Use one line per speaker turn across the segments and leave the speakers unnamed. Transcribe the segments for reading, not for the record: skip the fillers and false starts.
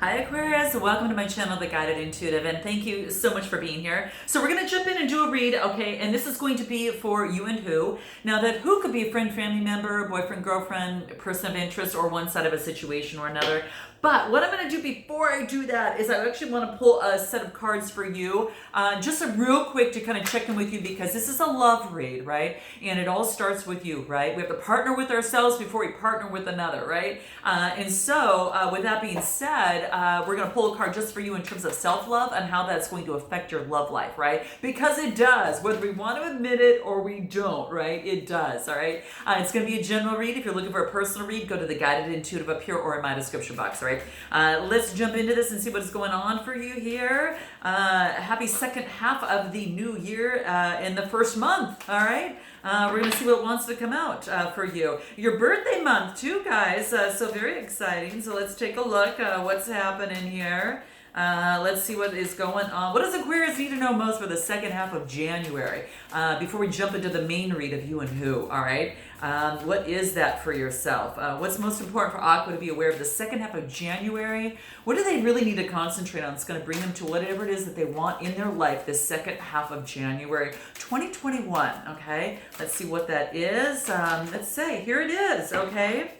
Hi Aquarius, welcome to my channel, The Guided Intuitive, and thank you so much for being here. So we're going to jump in and do a read, okay, and this is going to be for you and who. Now that who could be a friend, family member, boyfriend, girlfriend, person of interest, or one side of a situation or another. But what I'm going to do before I do that is I actually want to pull a set of cards for you, just a real quick to kind of check in with you because this is a love read, right? And it all starts with you, right? We have to partner with ourselves before we partner with another, right? And so with that being said, we're going to pull a card just for you in terms of self-love and how that's going to affect your love life, right? Because it does, whether we want to admit it or we don't, right? It does, all right? It's going to be a general read. If you're looking for a personal read, go to the Guided Intuitive up here or in my description box, all right? Let's jump into this and see what's going on for you here. Happy second half of the new year in the first month, all right? We're going to see what wants to come out for you. Your birthday month too, guys, so very exciting. So let's take a look what's happening here. Let's see what is going on. What does Aquarius need to know most for the second half of January? Before we jump into the main read of you and who, all right? What is that for yourself? What's most important for Aqua to be aware of the second half of January? What do they really need to concentrate on? It's going to bring them to whatever it is that they want in their life this second half of January 2021, okay? Let's see what that is. Let's say, here it is, okay?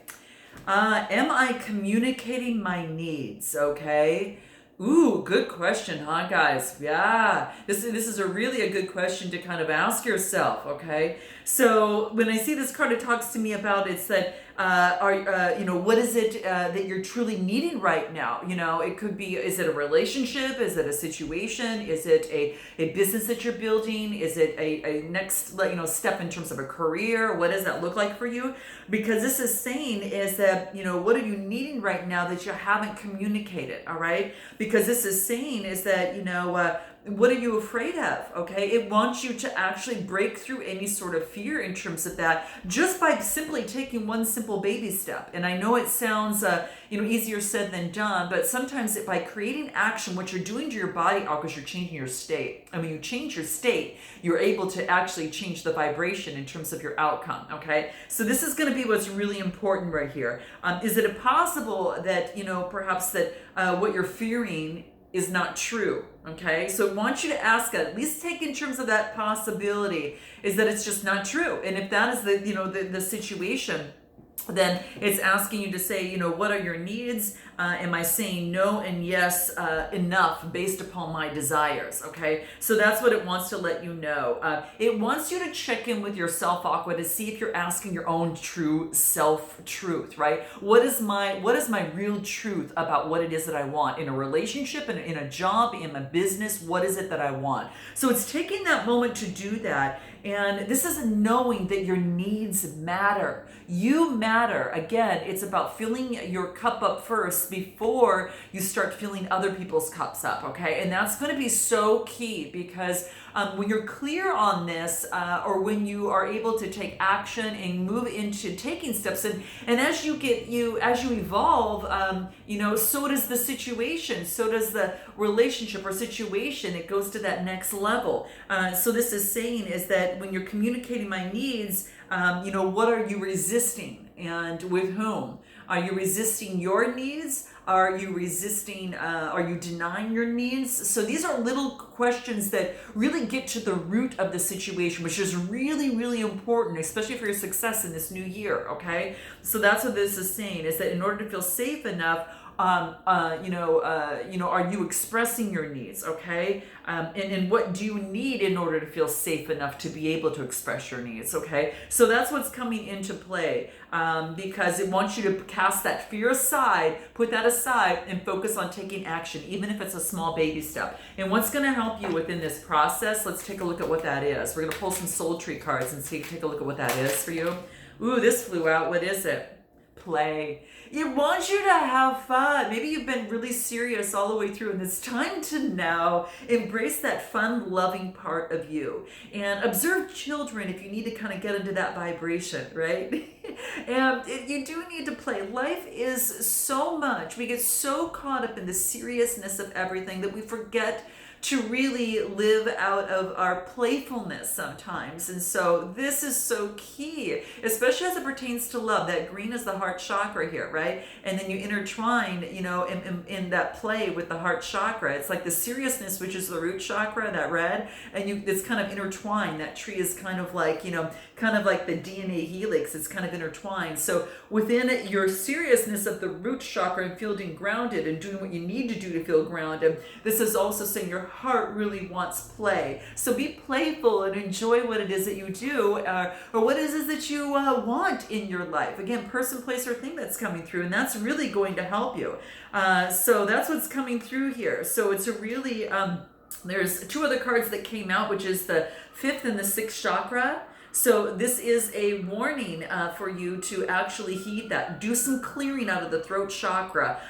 Am I communicating my needs, okay? Ooh, good question, huh, guys? Yeah, this is a good question to kind of ask yourself, okay? So when I see this card, it talks to me about it's that what is it that you're truly needing right now? You know, it could be, is it a relationship? Is it a situation? Is it a business that you're building? Is it a next step in terms of a career? What does that look like for you? Because this is saying is that, what are you needing right now that you haven't communicated, all right? Because this is saying is that, what are you afraid of? Okay, it wants you to actually break through any sort of fear in terms of that just by simply taking one simple baby step. And I know it sounds easier said than done, but sometimes by creating action, what you're doing to your body, because you're changing your state. And when you change your state, you're able to actually change the vibration in terms of your outcome. Okay, so this is going to be what's really important right here. Is it possible that perhaps that what you're fearing is not true, okay? So I want you to ask it, at least take in terms of that possibility, is that it's just not true. And if that is the situation, then it's asking you to say, what are your needs? Am I saying no and yes enough based upon my desires? Okay, so that's what it wants to let you know. It wants you to check in with yourself, Aqua, to see if you're asking your own true self-truth, right? What is my real truth about what it is that I want in a relationship, in a job, in a business? What is it that I want? So it's taking that moment to do that. And this is knowing that your needs matter. You matter. Again, it's about filling your cup up first before you start filling other people's cups up, okay? And that's going to be so key because when you're clear on this or when you are able to take action and move into taking steps and as you evolve, so does the situation, so does the relationship or situation. It goes to that next level. So this is saying is that when you're communicating my needs, what are you resisting and with whom? Are you resisting your needs? Are you resisting, are you denying your needs? So these are little questions that really get to the root of the situation, which is really, really important, especially for your success in this new year, okay? So that's what this is saying, is that in order to feel safe enough, are you expressing your needs, okay? And what do you need in order to feel safe enough to be able to express your needs, okay? So that's what's coming into play because it wants you to cast that fear aside, put that aside, and focus on taking action, even if it's a small baby step. And what's going to help you within this process, let's take a look at what that is. We're going to pull some soul tree cards and take a look at what that is for you. Ooh, this flew out. What is it? Play. It wants you to have fun. Maybe you've been really serious all the way through, and it's time to now embrace that fun, loving part of you. And observe children if you need to kind of get into that vibration, right? And you do need to play. Life is so much. We get so caught up in the seriousness of everything that we forget to really live out of our playfulness sometimes. And so this is so key, especially as it pertains to love. That green is the heart chakra here, right? And then you intertwine, you know, in that play with the heart chakra. It's like the seriousness, which is the root chakra, that red, and it's kind of intertwined. That tree is kind of like, you know, kind of like the DNA helix. It's kind of intertwined. So within your seriousness of the root chakra and feeling grounded and doing what you need to do to feel grounded, this is also saying your heart really wants play. So be playful and enjoy what it is that you do, or what it is that you want in your life. Again, person, place, or thing that's coming through, and that's really going to help you. So that's what's coming through here. So it's a really, there's two other cards that came out, which is the fifth and the sixth chakra. So this is a warning for you to actually heed that. Do some clearing out of the throat chakra.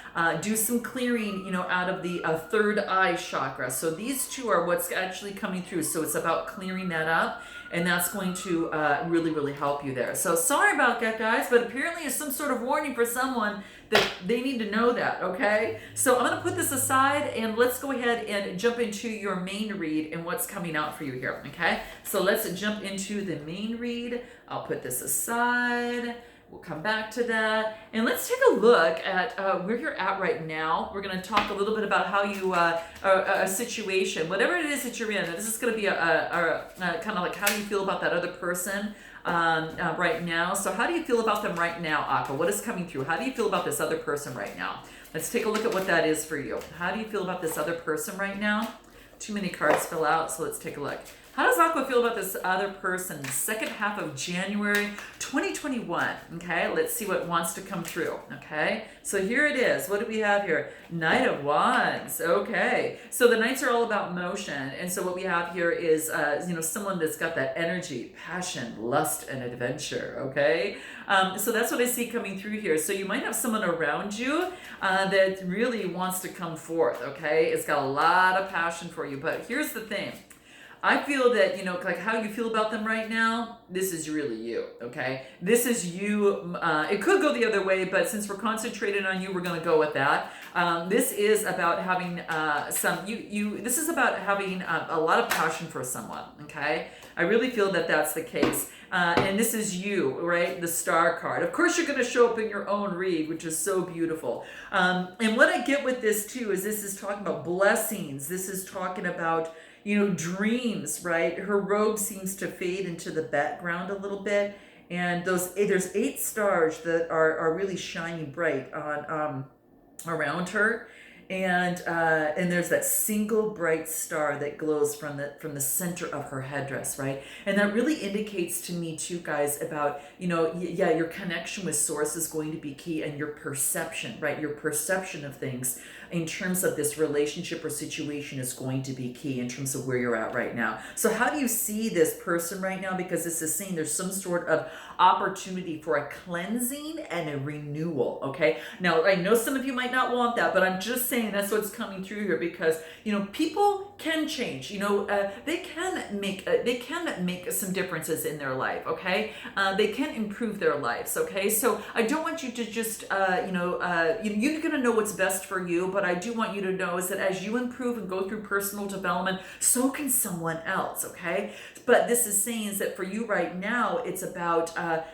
Do some clearing, you know, out of the third eye chakra. So these two are what's actually coming through. So it's about clearing that up, and that's going to really, really help you there. So sorry about that, guys, but apparently it's some sort of warning for someone that they need to know that, okay? So I'm gonna put this aside, and let's go ahead and jump into your main read and what's coming out for you here, okay? So let's jump into the main read. I'll put this aside. We'll come back to that. And let's take a look at where you're at right now. We're gonna talk a little bit about how you, a situation, whatever it is that you're in. This is gonna be a kind of like how you feel about that other person right now. So how do you feel about them right now, Aqua? What is coming through? How do you feel about this other person right now? Let's take a look at what that is for you. How do you feel about this other person right now? Too many cards fill out, so let's take a look. How does Aqua feel about this other person? Second half of January 2021. Okay, let's see what wants to come through. Okay, so here it is. What do we have here? Knight of Wands. Okay, so the Knights are all about motion, and so what we have here is, you know, someone that's got that energy, passion, lust, and adventure. Okay, so that's what I see coming through here. So you might have someone around you that really wants to come forth. Okay, it's got a lot of passion for you, but here's the thing. I feel that, you know, like how you feel about them right now, this is really you, okay? This is you. It could go the other way, but since we're concentrated on you, we're going to go with that. This is about having this is about having a lot of passion for someone, okay? I really feel that that's the case. And this is you, right? The Star card. Of course, you're going to show up in your own read, which is so beautiful. And what I get with this, too, is this is talking about blessings. This is talking about, you know, dreams, right? Her robe seems to fade into the background a little bit. And there's 8 stars that are really shining bright on around her. And there's that single bright star that glows from the center of her headdress, right? And that really indicates to me too, guys, about, you know, yeah, your connection with Source is going to be key, and your perception, right? Your perception of things in terms of this relationship or situation is going to be key in terms of where you're at right now. So how do you see this person right now? Because this is saying there's some sort of opportunity for a cleansing and a renewal, okay? Now, I know some of you might not want that, but I'm just saying that's what's coming through here, because, you know, people can change, you know, they can make some differences in their life, okay? They can improve their lives, okay? So I don't want you to just, you're gonna know what's best for you, but I do want you to know is that as you improve and go through personal development, so can someone else, okay? But this is saying is that for you right now, it's about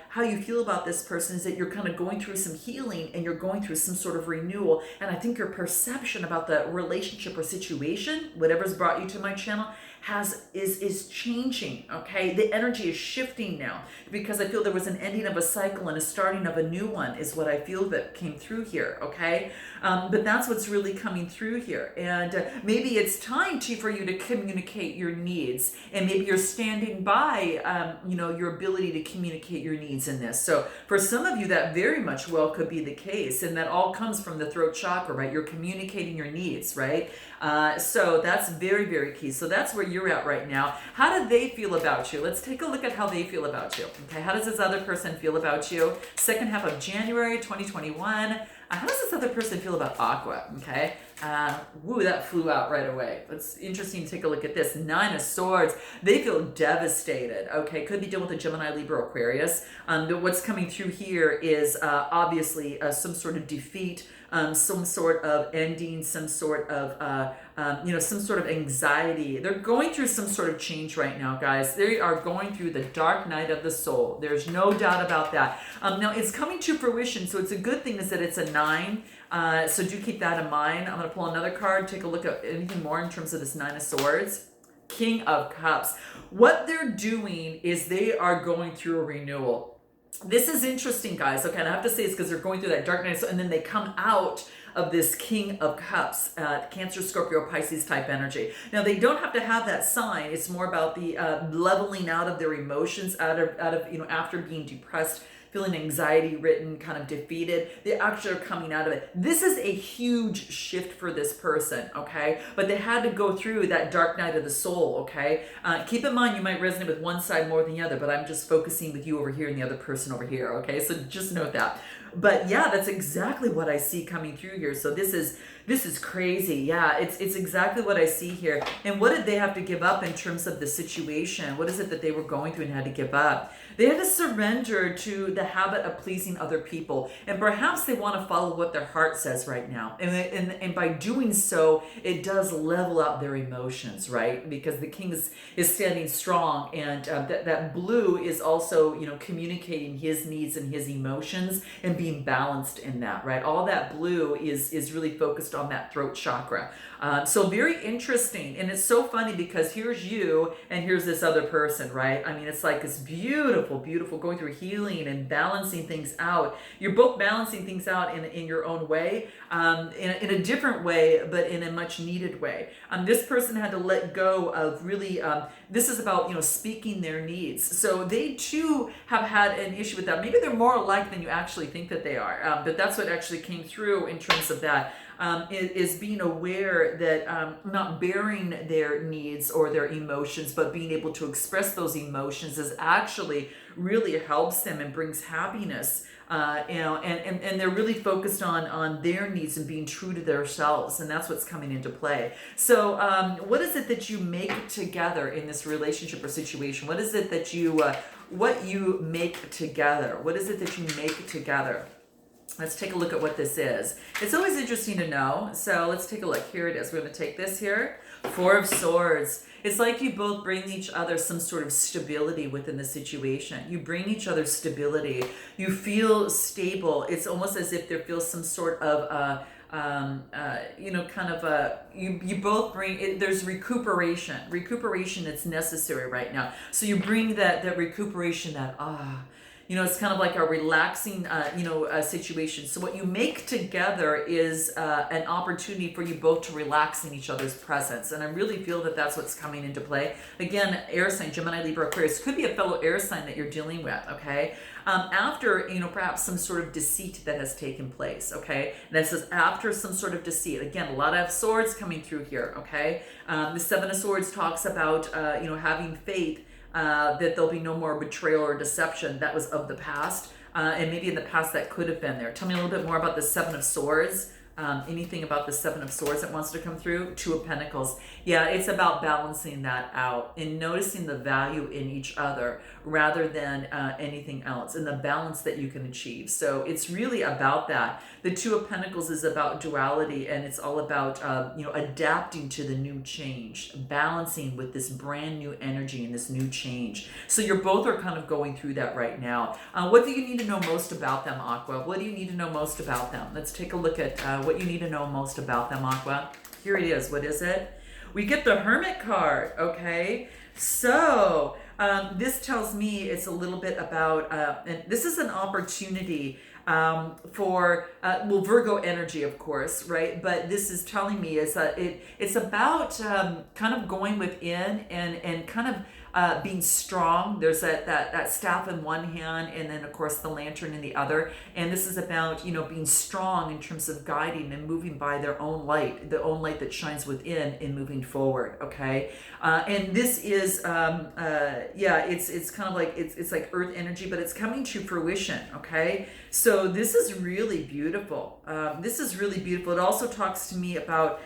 how you feel about this person, is that you're kind of going through some healing and you're going through some sort of renewal. And I think your perception about the relationship or situation, whatever's brought you to my channel, is changing, okay? The energy is shifting now, because I feel there was an ending of a cycle and a starting of a new one is what I feel that came through here, okay? But that's what's really coming through here. And maybe it's time for you to communicate your needs, and maybe you're standing by, your ability to communicate your needs in this. So for some of you, that very much well could be the case, and that all comes from the throat chakra, right? You're communicating your needs, right? So that's very, very key. So that's where you're at right now. How do they feel about you? Let's take a look at how they feel about you. Okay, how does this other person feel about you? Second half of January 2021. How does this other person feel about Aqua? Okay, woo, that flew out right away. It's interesting to take a look at this. 9 of Swords. They feel devastated. Okay, could be dealing with a Gemini, Libra, Aquarius. But what's coming through here is obviously some sort of defeat some sort of ending, some sort of some sort of anxiety. They're going through some sort of change right now, guys. They are going through the dark night of the soul. There's no doubt about that. Now it's coming to fruition, so it's a good thing is that it's a 9. So do keep that in mind. I'm going to pull another card, take a look at anything more in terms of this 9 of Swords. King of Cups. What they're doing is they are going through a renewal. This is interesting, guys. Okay, and I have to say it's because they're going through that dark night, and then they come out of this King of Cups, Cancer, Scorpio, Pisces type energy. Now, they don't have to have that sign. It's more about the leveling out of their emotions, out of after being depressed, feeling anxiety ridden, kind of defeated. They actually are coming out of it. This is a huge shift for this person, okay? But they had to go through that dark night of the soul, okay? Keep in mind, you might resonate with one side more than the other, but I'm just focusing with you over here and the other person over here, okay? So just note that. But yeah, that's exactly what I see coming through here. So this is crazy. Yeah, it's exactly what I see here. And what did they have to give up in terms of the situation? What is it that they were going through and had to give up? They had to surrender to the habit of pleasing other people. And perhaps they want to follow what their heart says right now. And by doing so, it does level out their emotions, right? Because the king is standing strong. And that blue is also, communicating his needs and his emotions and being balanced in that, right? All that blue is really focused on that throat chakra. So very interesting. And it's so funny because here's you and here's this other person, right? I mean, it's like this beautiful going through healing and balancing things out. You're both balancing things out in your own way, in a different way, but in a much needed way. This person had to let go of really, this is about, speaking their needs. So they too have had an issue with that. Maybe they're more alike than you actually think that they are. But that's what actually came through in terms of that. Is being aware that not bearing their needs or their emotions, but being able to express those emotions is actually really helps them and brings happiness. And they're really focused on their needs and being true to themselves, and that's what's coming into play. So what is it that you make together in this relationship or situation? What is it that what you make together? What is it that you make together? Let's take a look at what this is. It's always interesting to know. So let's take a look. Here it is. We're going to take this here. 4 of Swords. It's like you both bring each other some sort of stability within the situation. You bring each other stability. You feel stable. It's almost as if there feels some sort of you both bring it, there's recuperation that's necessary right now. So you bring that recuperation, it's kind of like a relaxing, situation. So what you make together is an opportunity for you both to relax in each other's presence. And I really feel that that's what's coming into play. Again, air sign, Gemini, Libra, Aquarius, could be a fellow air sign that you're dealing with, okay? After, perhaps some sort of deceit that has taken place, okay? And that says after some sort of deceit. Again, a lot of swords coming through here, okay? The 7 of Swords talks about, having faith. That there'll be no more betrayal or deception that was of the past. And maybe in the past that could have been there. Tell me a little bit more about the 7 of Swords. Anything about the 7 of Swords that wants to come through? 2 of Pentacles. Yeah, it's about balancing that out and noticing the value in each other rather than anything else, and the balance that you can achieve. So it's really about that. The 2 of Pentacles is about duality, and it's all about adapting to the new change, balancing with this brand new energy and this new change. So you're both are kind of going through that right now. What do you need to know most about them, Aqua? What do you need to know most about them? Let's take a look at what you need to know most about them, Aqua. Here it is. What is it? We get the Hermit card, okay? So this tells me it's a little bit about, and this is an opportunity for, Virgo energy, of course, right? But this is telling me is that it's about kind of going within and kind of being strong. There's that staff in one hand, and then of course the lantern in the other. And this is about being strong in terms of guiding and moving by their own light, the own light that shines within, and moving forward. Okay, and this is it's kind of like it's like earth energy, but it's coming to fruition. Okay, so this is really beautiful. This is really beautiful. It also talks to me about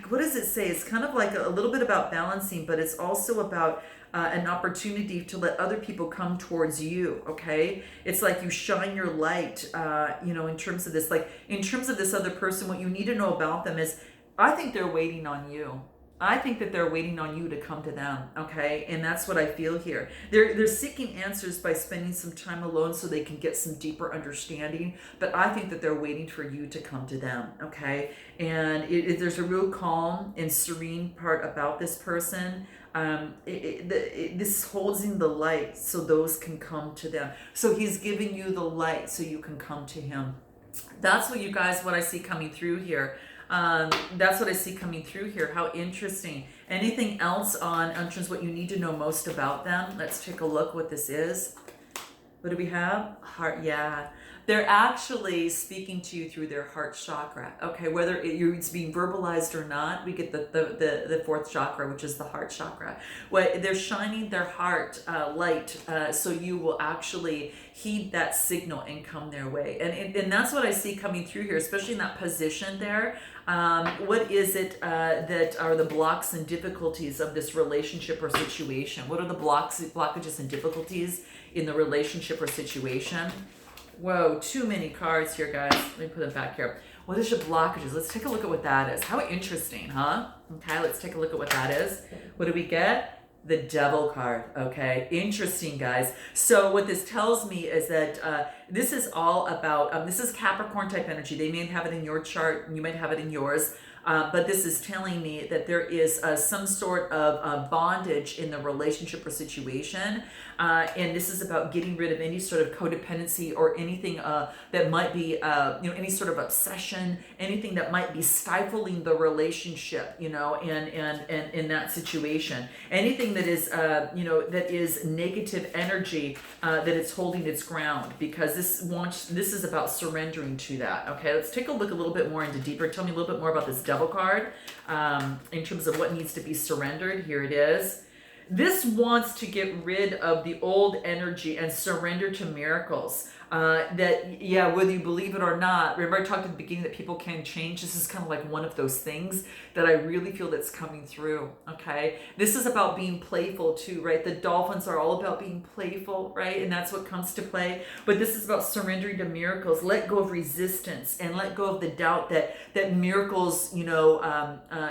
what does it say? It's kind of like a little bit about balancing, but it's also about an opportunity to let other people come towards you. Okay, it's like you shine your light. In terms of this, like in terms of this other person, what you need to know about them is, I think they're waiting on you. I think that they're waiting on you to come to them, okay? And that's what I feel here. They're seeking answers by spending some time alone so they can get some deeper understanding. But I think that they're waiting for you to come to them, okay? And there's a real calm and serene part about this person. This holds in the light so those can come to them. So he's giving you the light so you can come to him. That's what you guys, what I see coming through here. That's what I see coming through here. How interesting. Anything else on terms of what you need to know most about them? Let's take a look what this is. What do we have? Heart, yeah. They're actually speaking to you through their heart chakra. Okay, whether it's being verbalized or not, we get the fourth chakra, which is the heart chakra. They're shining their heart light, so you will actually heed that signal and come their way. And that's what I see coming through here, especially in that position there. What is it that are the blocks and difficulties of this relationship or situation? What are the blockages and difficulties in the relationship or situation? Whoa, too many cards here, guys. Let me put them back here. What is your blockages? Let's take a look at what that is. How interesting, huh? Okay, let's take a look at what that is. What do we get? The Devil card. Okay, interesting, guys. So what this tells me is that this is all about, this is Capricorn type energy. They may have it in your chart, and you might have it in yours. But this is telling me that there is some sort of bondage in the relationship or situation. And this is about getting rid of any sort of codependency or anything that might be, any sort of obsession, anything that might be stifling the relationship, and in that situation. Anything that is, that is negative energy, that it's holding its ground, because this is about surrendering to that. Okay, let's take a look a little bit more into deeper. Tell me a little bit more about this Devil card in terms of what needs to be surrendered. Here it is. This wants to get rid of the old energy and surrender to miracles. Whether you believe it or not, remember I talked at the beginning that people can change. This is kind of like one of those things that I really feel that's coming through, okay? This is about being playful too, right? The dolphins are all about being playful, right? And that's what comes to play. But this is about surrendering to miracles. Let go of resistance and let go of the doubt that miracles,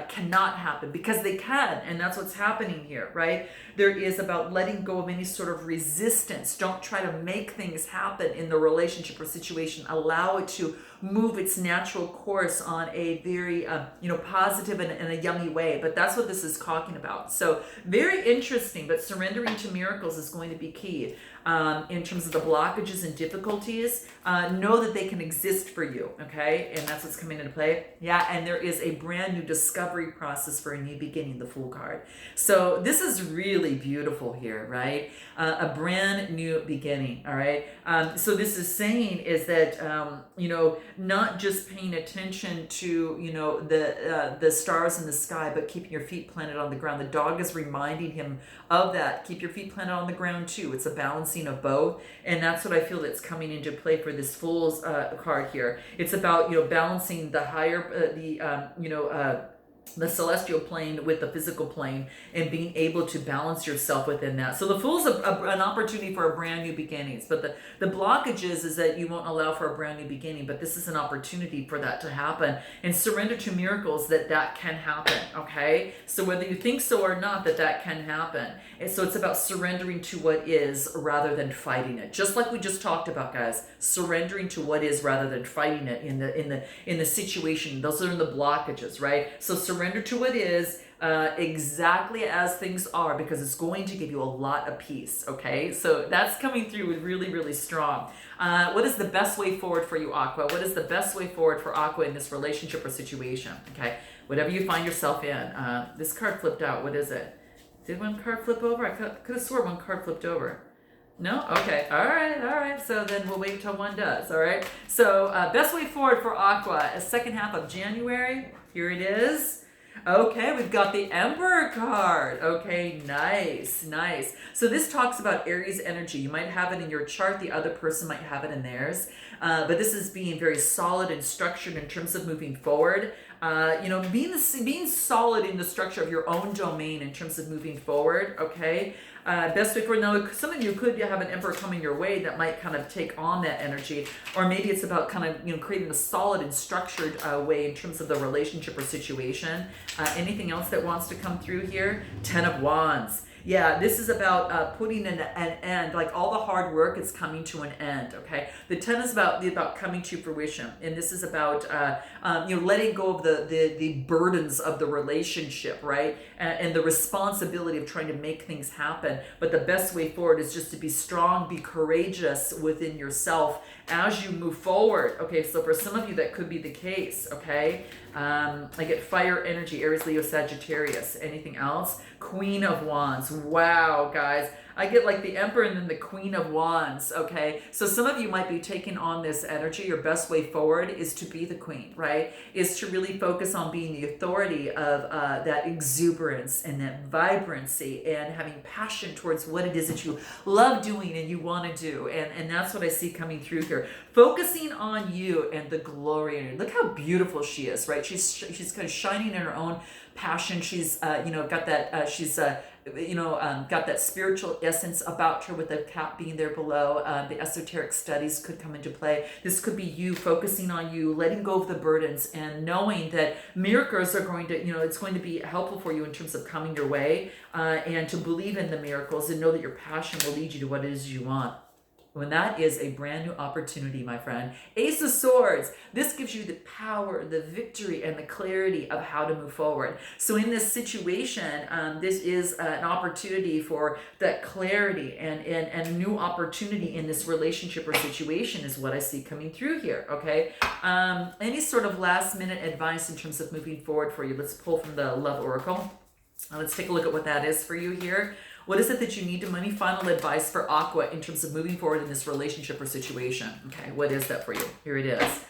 cannot happen, because they can. And that's what's happening here, right? There is about letting go of any sort of resistance. Don't try to make things happen in the relationship or situation. Allow it to move its natural course on a very, positive and a yummy way. But that's what this is talking about. So very interesting, but surrendering to miracles is going to be key. In terms of the blockages and difficulties, know that they can exist for you, okay? And that's what's coming into play. Yeah, and there is a brand new discovery process for a new beginning, the Fool card. So this is really beautiful here, right? A brand new beginning, all right? So this is saying is that, not just paying attention to, the stars in the sky, but keeping your feet planted on the ground. The dog is reminding him of that. Keep your feet planted on the ground too. It's a balancing of both, and that's what I feel that's coming into play for this Fool's card here. It's about balancing the higher the celestial plane with the physical plane, and being able to balance yourself within that. So the Fool's an opportunity for a brand new beginnings, but the blockages is that you won't allow for a brand new beginning, but this is an opportunity for that to happen, and surrender to miracles that can happen, okay? So whether you think so or not, that can happen. And so it's about surrendering to what is rather than fighting it. Just like we just talked about, guys, surrendering to what is rather than fighting it in the situation. Those are the blockages, right? So surrender to what is exactly as things are, because it's going to give you a lot of peace, okay? So that's coming through with really, really strong. What is the best way forward for you, Aqua? What is the best way forward for Aqua in this relationship or situation, okay? Whatever you find yourself in. This card flipped out. What is it? Did one card flip over? I could have swore one card flipped over. No? Okay. All right. So then we'll wait till one does. All right. So best way forward for Aqua, second half of January. Here it is. Okay, we've got the Emperor card. Okay, nice. So this talks about Aries energy. You might have it in your chart. The other person might have it in theirs. But this is being very solid and structured in terms of moving forward. being solid in the structure of your own domain in terms of moving forward. Okay. Best way forward. Now, some of you could have an emperor coming your way that might kind of take on that energy, or maybe it's about kind of creating a solid and structured way in terms of the relationship or situation. Anything else that wants to come through here? 10 of Wands. Yeah, this is about putting an end, like all the hard work is coming to an end, okay? The 10 is about coming to fruition, and this is about, letting go of the burdens of the relationship, right? And the responsibility of trying to make things happen. But the best way forward is just to be strong, be courageous within yourself as you move forward. Okay, so for some of you, that could be the case, okay? I get fire energy, Aries, Leo, Sagittarius. Anything else? Queen of Wands. Wow, guys. I get like the Emperor and then the Queen of Wands, okay? So some of you might be taking on this energy. Your best way forward is to be the Queen, right? Is to really focus on being the authority of that exuberance and that vibrancy and having passion towards what it is that you love doing and you want to do. And that's what I see coming through here. Focusing on you and the glory in you. Look how beautiful she is, right? She's kind of shining in her own passion. She's, got that, got that spiritual essence about her with the cat being there below. The esoteric studies could come into play. This could be you focusing on you, letting go of the burdens and knowing that miracles are going to, it's going to be helpful for you in terms of coming your way, and to believe in the miracles and know that your passion will lead you to what it is you want. When that is a brand new opportunity, my friend. Ace of Swords. This gives you the power, the victory, and the clarity of how to move forward. So in this situation, this is an opportunity for that clarity and a new opportunity in this relationship or situation is what I see coming through here, okay? Any sort of last minute advice in terms of moving forward for you? Let's pull from the Love Oracle. Let's take a look at what that is for you here. What is it that you need to money? Final advice for Aqua in terms of moving forward in this relationship or situation. Okay, what is that for you? Here it is.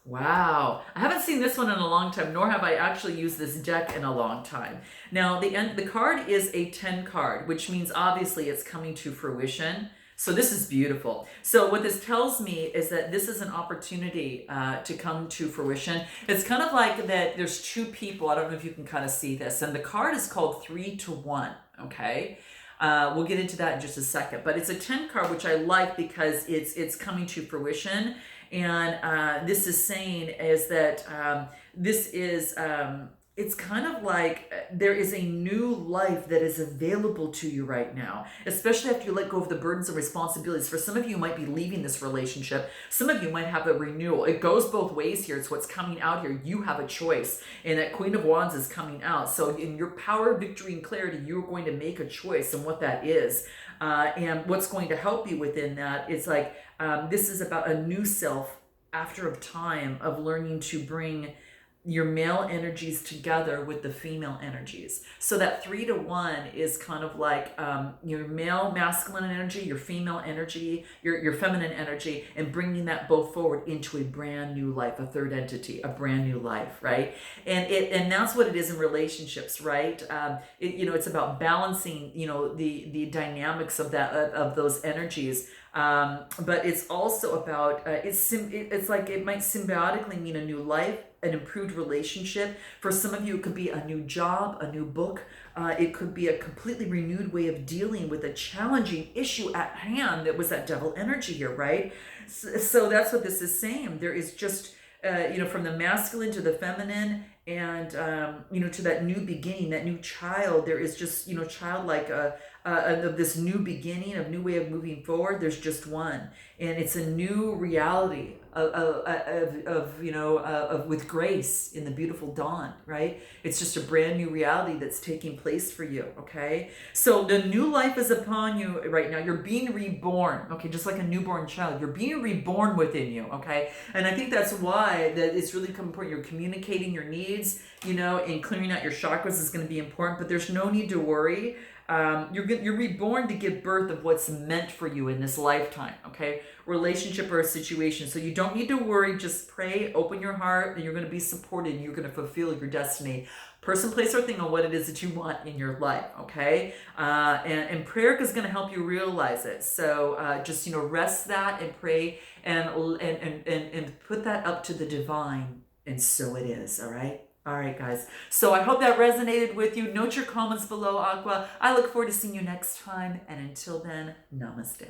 Wow. I haven't seen this one in a long time, nor have I actually used this deck in a long time. Now, the card is a 10 card, which means obviously it's coming to fruition. So this is beautiful. So what this tells me is that this is an opportunity to come to fruition. It's kind of like that there's two people. I don't know if you can kind of see this. And the card is called 3 to 1, okay? We'll get into that in just a second. But it's a 10 card, which I like because it's coming to fruition. And this is saying is that this is... it's kind of like there is a new life that is available to you right now, especially after you let go of the burdens and responsibilities. For some of you might be leaving this relationship. Some of you might have a renewal. It goes both ways here. It's what's coming out here. You have a choice. And that Queen of Wands is coming out. So in your power, victory, and clarity, you're going to make a choice and what that is. And what's going to help you within that is like, this is about a new self after a time of learning to bring your male energies together with the female energies. So that 3 to 1 is kind of like your male masculine energy, your female energy, your feminine energy, and bringing that both forward into a brand new life, a third entity, a brand new life, right? And that's what it is in relationships, right? It's about balancing, the dynamics of of those energies. But it's also about it's like it might symbiotically mean a new life, an improved relationship. For some of you, it could be a new job, a new book. It could be a completely renewed way of dealing with a challenging issue at hand that was that devil energy here, right? So that's what this is saying. There is just, from the masculine to the feminine and, to that new beginning, that new child. There is just, childlike, of this new beginning, of new way of moving forward. There's just one, and it's a new reality of with grace in the beautiful dawn, right? It's just a brand new reality that's taking place for you, okay? So the new life is upon you right now. You're being reborn, okay? Just like a newborn child, you're being reborn within you, okay? And I think that's why that it's really important. You're communicating your needs, and clearing out your chakras is going to be important, but there's no need to worry. You're reborn to give birth of what's meant for you in this lifetime, okay? Relationship or a situation. So you don't need to worry. Just pray, open your heart, and you're going to be supported. And you're going to fulfill your destiny. Person, place, or thing on what it is that you want in your life, okay? And prayer is going to help you realize it. So just, rest that and pray and put that up to the divine. And so it is, all right? All right, guys. So I hope that resonated with you. Note your comments below, Aqua. I look forward to seeing you next time. And until then, namaste.